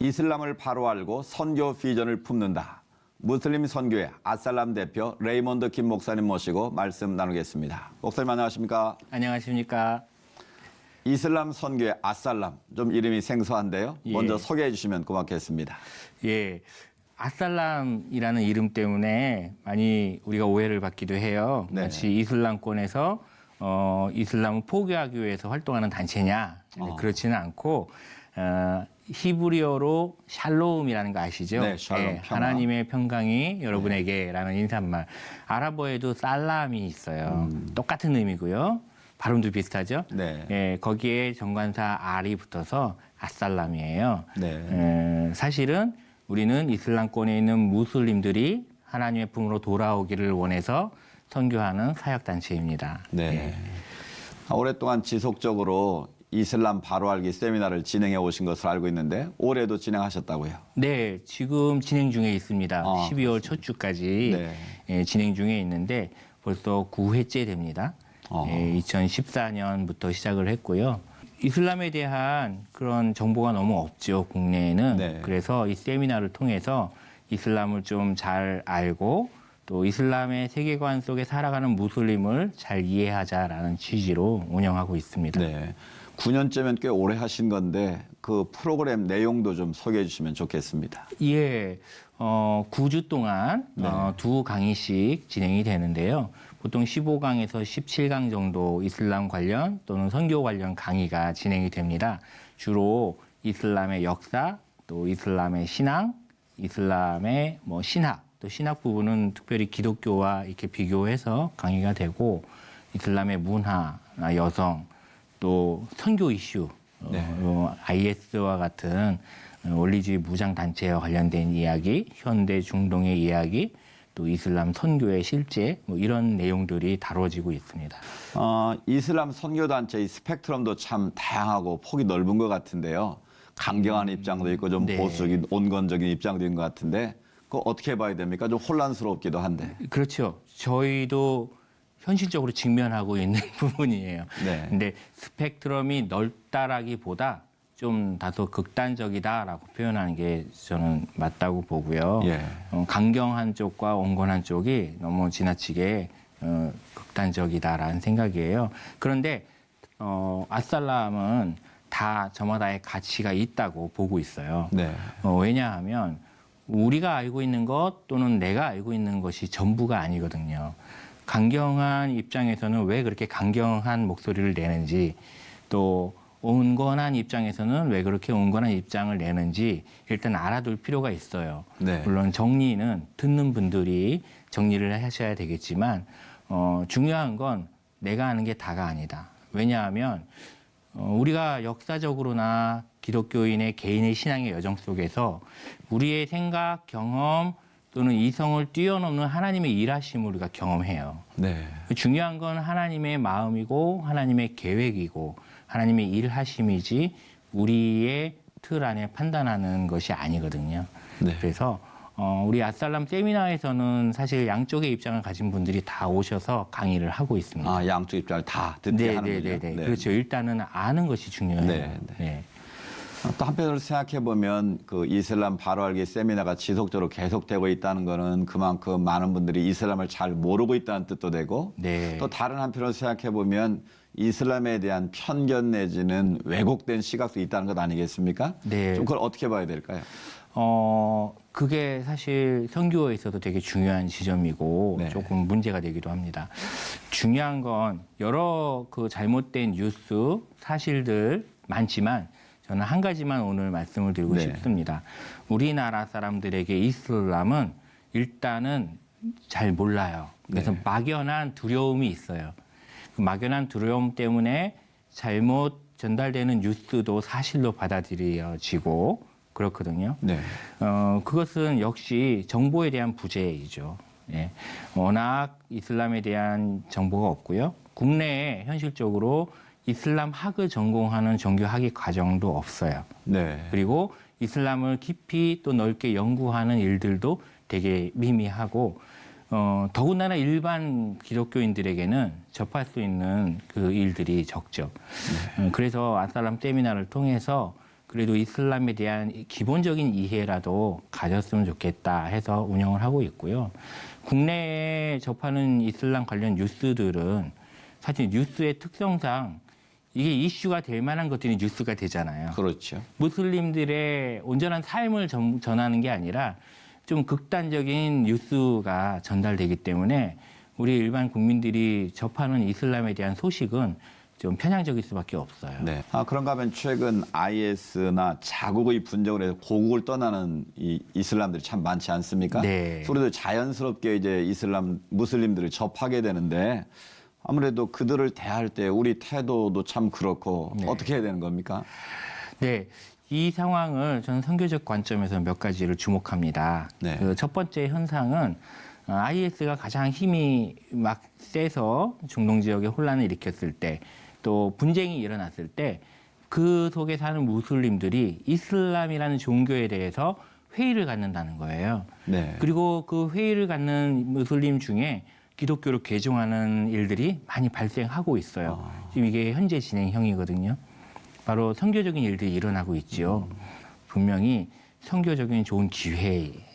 이슬람을 바로 알고 선교 비전을 품는다. 무슬림 선교회 아살람 대표 레이먼드 김 목사님 모시고 말씀 나누겠습니다. 목사님 안녕하십니까? 안녕하십니까? 이슬람 선교회 아살람, 좀 이름이 생소한데요. 예. 먼저 소개해 주시면 고맙겠습니다. 예, 아살람이라는 이름 때문에 많이 우리가 오해를 받기도 해요. 네. 마치 이슬람권에서 이슬람을 포교하기 위해서 활동하는 단체냐? 그렇지는 않고 히브리어로 샬롬이라는 거 아시죠? 네, 샬롬, 평화. 하나님의 평강이 여러분에게라는 인사말. 아랍어에도 살람이 있어요. 똑같은 의미고요. 발음도 비슷하죠? 네. 예, 거기에 정관사 알이 붙어서 아살람이에요. 네. 사실은 우리는 이슬람권에 있는 무슬림들이 하나님의 품으로 돌아오기를 원해서 선교하는 사역단체입니다. 네. 오랫동안 지속적으로 이슬람 바로 알기 세미나를 진행해 오신 것으로 알고 있는데 올해도 진행하셨다고요? 네, 지금 진행 중에 있습니다. 12월 첫 주까지 네. 예, 진행 중에 있는데 벌써 9회째 됩니다. 2014년부터 시작을 했고요. 이슬람에 대한 그런 정보가 너무 없죠, 국내에는. 네. 그래서 이 세미나를 통해서 이슬람을 좀 잘 알고 또 이슬람의 세계관 속에 살아가는 무슬림을 잘 이해하자라는 취지로 운영하고 있습니다. 네. 9년째면 꽤 오래 하신 건데 그 프로그램 내용도 좀 소개해 주시면 좋겠습니다. 예, 9주 동안 네. 두 강의씩 진행이 되는데요. 보통 15강에서 17강 정도 이슬람 관련 또는 선교 관련 강의가 진행이 됩니다. 주로 이슬람의 역사, 또 이슬람의 신앙, 이슬람의 신학, 또 신학 부분은 특별히 기독교와 이렇게 비교해서 강의가 되고 이슬람의 문화, 여성, 또 선교 이슈, 네. IS와 같은 원리주의 무장 단체와 관련된 이야기, 현대 중동의 이야기, 또 이슬람 선교의 실제 이런 내용들이 다뤄지고 있습니다. 이슬람 선교 단체의 스펙트럼도 참 다양하고 폭이 넓은 것 같은데요. 강경한 입장도 있고 좀 네. 보수적인 온건적인 입장도 있는 것 같은데 그거 어떻게 봐야 됩니까? 좀 혼란스럽기도 한데. 그렇죠. 저희도 현실적으로 직면하고 있는 부분이에요. 네. 근데 스펙트럼이 넓다라기보다 좀 다소 극단적이다라고 표현하는 게 저는 맞다고 보고요. 예. 강경한 쪽과 온건한 쪽이 너무 지나치게 극단적이다라는 생각이에요. 그런데 아살람은 다 저마다의 가치가 있다고 보고 있어요. 네. 왜냐하면 우리가 알고 있는 것 또는 내가 알고 있는 것이 전부가 아니거든요. 강경한 입장에서는 왜 그렇게 강경한 목소리를 내는지, 또 온건한 입장에서는 왜 그렇게 온건한 입장을 내는지 일단 알아둘 필요가 있어요. 네. 물론 정리는 듣는 분들이 정리를 하셔야 되겠지만 중요한 건 내가 아는 게 다가 아니다. 왜냐하면 우리가 역사적으로나 기독교인의 개인의 신앙의 여정 속에서 우리의 생각, 경험 또는 이성을 뛰어넘는 하나님의 일하심을 우리가 경험해요. 네. 중요한 건 하나님의 마음이고 하나님의 계획이고 하나님의 일하심이지 우리의 틀 안에 판단하는 것이 아니거든요. 네. 그래서 우리 아살람 세미나에서는 사실 양쪽의 입장을 가진 분들이 다 오셔서 강의를 하고 있습니다. 양쪽 입장을 다 듣게 하는군요. 네. 그렇죠. 일단은 아는 것이 중요해요. 네. 또 한편으로 생각해 보면 그 이슬람 바로 알기 세미나가 지속적으로 계속되고 있다는 거는 그만큼 많은 분들이 이슬람을 잘 모르고 있다는 뜻도 되고 네. 또 다른 한편으로 생각해 보면 이슬람에 대한 편견 내지는 왜곡된 시각도 있다는 것 아니겠습니까? 네. 좀 그걸 어떻게 봐야 될까요? 그게 사실 선교에 있어도 되게 중요한 지점이고 네. 조금 문제가 되기도 합니다. 중요한 건 여러 그 잘못된 뉴스, 사실들 많지만 저는 한 가지만 오늘 말씀을 드리고 네. 싶습니다. 우리나라 사람들에게 이슬람은 일단은 잘 몰라요. 그래서 네. 막연한 두려움이 있어요. 그 막연한 두려움 때문에 잘못 전달되는 뉴스도 사실로 받아들여지고 그렇거든요. 네. 그것은 역시 정보에 대한 부재이죠. 예. 워낙 이슬람에 대한 정보가 없고요. 국내에 현실적으로 이슬람 학을 전공하는 정규 학위 과정도 없어요. 네. 그리고 이슬람을 깊이 또 넓게 연구하는 일들도 되게 미미하고 더군다나 일반 기독교인들에게는 접할 수 있는 그 일들이 적죠. 그래서 아살람 세미나를 통해서 그래도 이슬람에 대한 기본적인 이해라도 가졌으면 좋겠다 해서 운영을 하고 있고요. 국내에 접하는 이슬람 관련 뉴스들은 사실 뉴스의 특성상 이게 이슈가 될 만한 것들이 뉴스가 되잖아요. 그렇죠. 무슬림들의 온전한 삶을 전하는 게 아니라 좀 극단적인 뉴스가 전달되기 때문에 우리 일반 국민들이 접하는 이슬람에 대한 소식은 좀 편향적일 수밖에 없어요. 네. 그런가 하면 최근 IS나 자국의 분쟁을 해서 고국을 떠나는 이 이슬람들이 참 많지 않습니까? 네. 우리도 자연스럽게 이제 무슬림들을 접하게 되는데 아무래도 그들을 대할 때 우리 태도도 참 그렇고 네. 어떻게 해야 되는 겁니까? 네. 이 상황을 저는 선교적 관점에서 몇 가지를 주목합니다. 네. 그 첫 번째 현상은 IS가 가장 힘이 막 세서 중동 지역에 혼란을 일으켰을 때 또 분쟁이 일어났을 때 그 속에 사는 무슬림들이 이슬람이라는 종교에 대해서 회의를 갖는다는 거예요. 네. 그리고 그 회의를 갖는 무슬림 중에 기독교로 개종하는 일들이 많이 발생하고 있어요. 지금 이게 현재 진행형이거든요. 바로 선교적인 일들이 일어나고 있죠. 분명히 선교적인 좋은 기회입니다.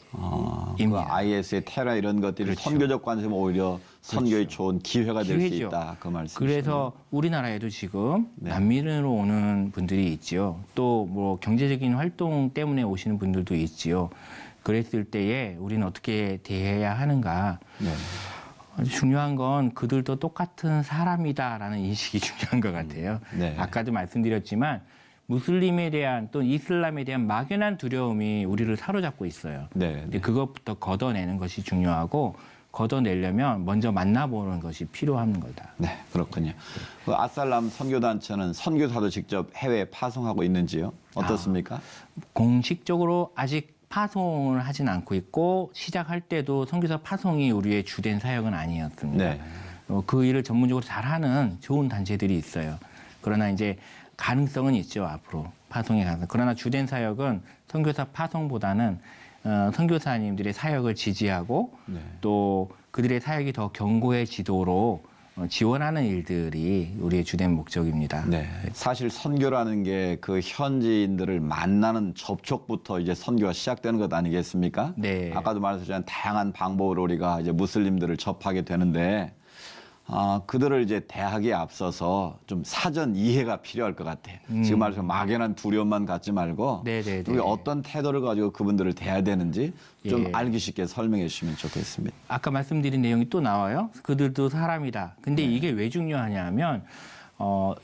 그 IS의 테러 이런 것들이 그렇죠. 선교적 관점 오히려 선교의 좋은 기회가 될 수 기회죠. 있다. 그 말씀이시죠. 그래서 우리나라에도 지금 네. 난민으로 오는 분들이 있지요. 또 뭐 경제적인 활동 때문에 오시는 분들도 있지요. 그랬을 때에 우리는 어떻게 대해야 하는가? 네. 아주 중요한 건 그들도 똑같은 사람이다라는 인식이 중요한 것 같아요. 네. 아까도 말씀드렸지만 무슬림에 대한 또 이슬람에 대한 막연한 두려움이 우리를 사로잡고 있어요. 네. 근데 그것부터 걷어내는 것이 중요하고 걷어내려면 먼저 만나보는 것이 필요한 거다. 네, 그렇군요. 그 아살람 선교단체는 선교사도 직접 해외에 파송하고 있는지요? 어떻습니까? 공식적으로 아직 파송을 하진 않고 있고 시작할 때도 선교사 파송이 우리의 주된 사역은 아니었습니다. 네. 그 일을 전문적으로 잘하는 좋은 단체들이 있어요. 그러나 이제 가능성은 있죠, 앞으로 파송에 가서. 그러나 주된 사역은 선교사 파송보다는 선교사님들의 사역을 지지하고 네. 또 그들의 사역이 더 견고해지도록 지원하는 일들이 우리의 주된 목적입니다. 네. 사실 선교라는 게 그 현지인들을 만나는 접촉부터 이제 선교가 시작되는 것 아니겠습니까? 네. 아까도 말씀하셨지만 다양한 방법으로 우리가 이제 무슬림들을 접하게 되는데 그들을 이제 대하기에 앞서서 좀 사전 이해가 필요할 것 같아요. 지금 말해서 막연한 두려움만 갖지 말고 네네네. 우리 어떤 태도를 가지고 그분들을 대해야 되는지 좀 예. 알기 쉽게 설명해 주시면 좋겠습니다. 아까 말씀드린 내용이 또 나와요. 그들도 사람이다. 근데 네. 이게 왜 중요하냐면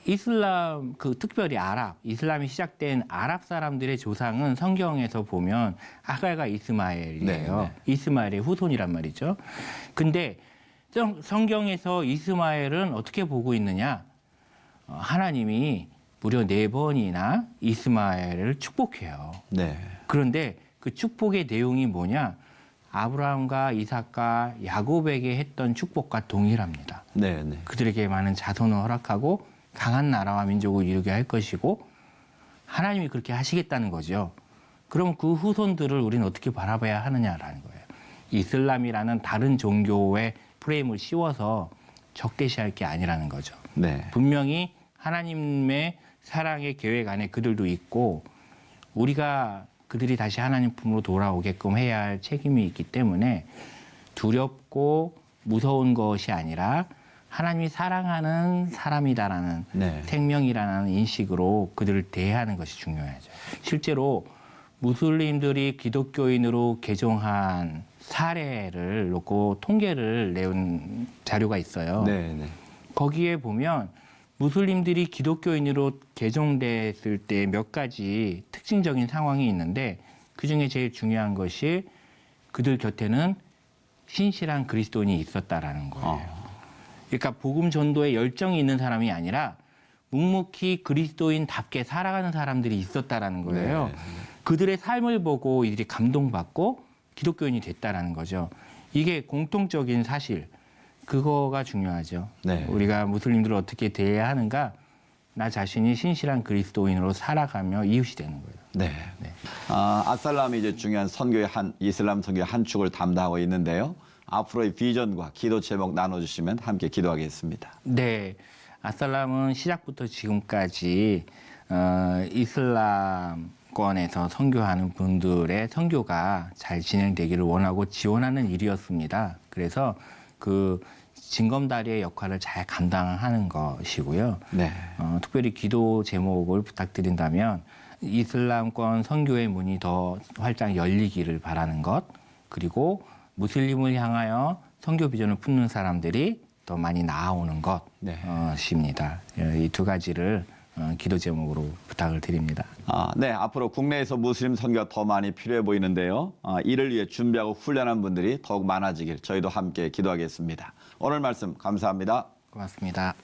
이슬람 특별히 이슬람이 시작된 아랍 사람들의 조상은 성경에서 보면 아갈과 이스마엘이에요. 네, 이스마엘의 후손이란 말이죠. 근데 성경에서 이스마엘은 어떻게 보고 있느냐? 하나님이 무려 4번이나 이스마엘을 축복해요. 네. 그런데 그 축복의 내용이 뭐냐? 아브라함과 이삭과 야곱에게 했던 축복과 동일합니다. 네, 네. 그들에게 많은 자손을 허락하고 강한 나라와 민족을 이루게 할 것이고 하나님이 그렇게 하시겠다는 거죠. 그럼 그 후손들을 우리는 어떻게 바라봐야 하느냐라는 거예요. 이슬람이라는 다른 종교의 프레임을 씌워서 적대시할 게 아니라는 거죠. 네. 분명히 하나님의 사랑의 계획 안에 그들도 있고 우리가 그들이 다시 하나님 품으로 돌아오게끔 해야 할 책임이 있기 때문에 두렵고 무서운 것이 아니라 하나님이 사랑하는 사람이다라는 네. 생명이라는 인식으로 그들을 대하는 것이 중요하죠. 실제로 무슬림들이 기독교인으로 개종한 사례를 놓고 통계를 내온 자료가 있어요. 네, 네. 거기에 보면 무슬림들이 기독교인으로 개종됐을 때 몇 가지 특징적인 상황이 있는데 그중에 제일 중요한 것이 그들 곁에는 신실한 그리스도인이 있었다라는 거예요. 그러니까 복음 전도에 열정이 있는 사람이 아니라 묵묵히 그리스도인답게 살아가는 사람들이 있었다라는 거예요. 네. 그들의 삶을 보고 이들이 감동받고 기독교인이 됐다라는 거죠. 이게 공통적인 사실, 그거가 중요하죠. 네. 우리가 무슬림들을 어떻게 대해야 하는가, 나 자신이 신실한 그리스도인으로 살아가며 이웃이 되는 거예요. 네. 네. 아살람이 이제 중요한 선교의 이슬람 선교의 한 축을 담당하고 있는데요. 앞으로의 비전과 기도 제목 나눠주시면 함께 기도하겠습니다. 네, 아살람은 시작부터 지금까지 이슬람권에서 선교하는 분들의 선교가 잘 진행되기를 원하고 지원하는 일이었습니다. 그래서 그 징검다리의 역할을 잘 감당하는 것이고요. 네. 특별히 기도 제목을 부탁드린다면 이슬람권 선교의 문이 더 활짝 열리기를 바라는 것, 그리고 무슬림을 향하여 선교 비전을 품는 사람들이 더 많이 나아오는 것입니다. 이 두 가지를 기도 제목으로 부탁을 드립니다. 네, 앞으로 국내에서 무슬림 선교가 더 많이 필요해 보이는데요. 이를 위해 준비하고 훈련한 분들이 더욱 많아지길 저희도 함께 기도하겠습니다. 오늘 말씀 감사합니다. 고맙습니다.